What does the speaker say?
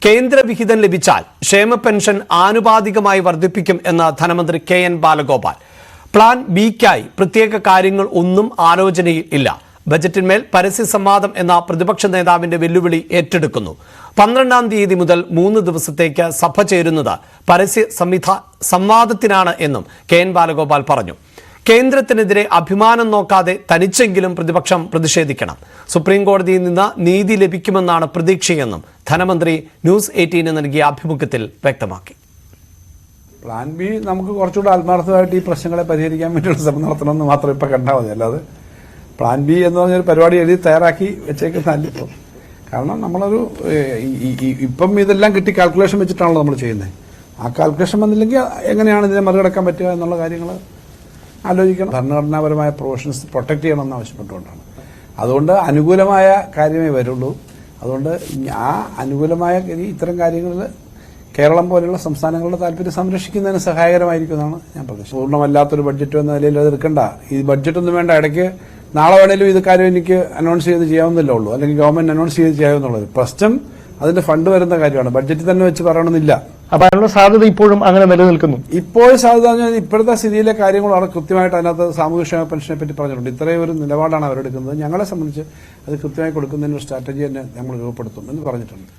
കേന്ദ്രവിഹിതം ലഭിച്ചാൽ ക്ഷേമ പെൻഷൻ ആനുപാതികമായി വർദ്ധിപ്പിക്കും എന്ന് ധനമന്ത്രി കെ.എൻ. ബാലഗോപാൽ. പ്ലാൻ ബിക്കായി പ്രത്യേക കാര്യങ്ങൾ ഒന്നും ആലോചനയിൽ ഇല്ല. ബജറ്റിന്മേൽ പരസ്യ സംവാദം എന്ന പ്രതിപക്ഷ നേതാവിന്റെ വെല്ലുവിളി ഏറ്റെടുക്കുന്നു. 12-ാം തീയതി മുതൽ 3 ദിവസത്തേക്ക് സഭ ചേരുന്നത് പരസ്യ സംവാദത്തിനാണ് എന്നും കെ.എൻ. ബാലഗോപാൽ പറഞ്ഞു. കേന്ദ്രത്തിനെതിരെ അഭിമാനം നോക്കാതെ തനിച്ചെങ്കിലും പ്രതിപക്ഷം പ്രതിഷേധിക്കണം. സുപ്രീം കോടതിയിൽ നിന്ന് നീതി ലഭിക്കുമെന്നാണ് പ്രതീക്ഷയെന്നും ധനമന്ത്രി ന്യൂസ് 18 നൽകിയ അഭിമുഖത്തിൽ വ്യക്തമാക്കി. പ്ലാൻ ബി നമുക്ക് കുറച്ചുകൂടെ ആത്മാർത്ഥമായിട്ട് ഈ പ്രശ്നങ്ങളെ പരിഹരിക്കാൻ വേണ്ടിയുള്ള ശ്രമം നടത്തണമെന്ന് മാത്രം ഇപ്പം കണ്ടാൽ മതി. അല്ലാതെ പ്ലാൻ ബി എന്ന് പറഞ്ഞൊരു പരിപാടി എഴുതി തയ്യാറാക്കി വെച്ചേക്കുന്നതല്ല ഇപ്പോൾ. കാരണം നമ്മളൊരു ഇപ്പം ഇതെല്ലാം കിട്ടി കാൽക്കുലേഷൻ വെച്ചിട്ടാണല്ലോ നമ്മൾ ചെയ്യുന്നത്. ആ കാൽക്കുലേഷൻ വന്നില്ലെങ്കിൽ എങ്ങനെയാണ് ഇതിനെ മറികടക്കാൻ പറ്റുക എന്നുള്ള കാര്യങ്ങൾ ആലോചിക്കണം. ഭരണഘടനാപരമായ പ്രൊവിഷൻസ് പ്രൊട്ടക്ട് ചെയ്യണമെന്ന് ആവശ്യപ്പെട്ടുകൊണ്ടാണ്. അതുകൊണ്ട് അനുകൂലമായ കാര്യമേ വരുള്ളൂ. അതുകൊണ്ട് ആ അനുകൂലമായ ഇത്തരം കാര്യങ്ങളിൽ കേരളം പോലെയുള്ള സംസ്ഥാനങ്ങളുടെ താല്പര്യം സംരക്ഷിക്കുന്നതിന് സഹായകരമായിരിക്കുമെന്നാണ് ഞാൻ പ്രതീക്ഷിച്ചത്. പൂർണ്ണമല്ലാത്തൊരു ബഡ്ജറ്റ് എന്ന നിലയിൽ അത് എടുക്കണ്ട. ഈ ബഡ്ജറ്റൊന്നും വേണ്ട. ഇടയ്ക്ക് നാളെ വേണേലും ഇത് കാര്യം എനിക്ക് അനൗൺസ് ചെയ്ത് ചെയ്യാവുന്നില്ല ഉള്ളൂ, അല്ലെങ്കിൽ ഗവൺമെന്റ് അനൗൺസ് ചെയ്ത് ചെയ്യാവുന്നുള്ളത്. പ്രശ്നം അതിന്റെ ഫണ്ട് വരുന്ന കാര്യമാണ്. ബഡ്ജറ്റിൽ തന്നെ വെച്ച് പറയണമെന്നില്ല. അപ്പൊ അതിനുള്ള സാധ്യത ഇപ്പോഴും അങ്ങനെ നിലനിൽക്കുന്നു. ഇപ്പോഴും സാധ്യത ഇപ്പോഴത്തെ സ്ഥിതിയിലെ കാര്യങ്ങൾ വളരെ കൃത്യമായിട്ട് അതിനകത്ത് സാമൂഹ്യക്ഷേമ പെൻഷനെ പറ്റി പറഞ്ഞിട്ടുണ്ട്. ഇത്രയും ഒരു നിലപാടാണ് അവരെടുക്കുന്നത്. ഞങ്ങളെ സംബന്ധിച്ച് അത് കൃത്യമായി കൊടുക്കുന്നതിന് ഒരു സ്ട്രാറ്റജി തന്നെ നമ്മൾ രൂപപ്പെടുത്തും എന്ന് പറഞ്ഞിട്ടുണ്ട്.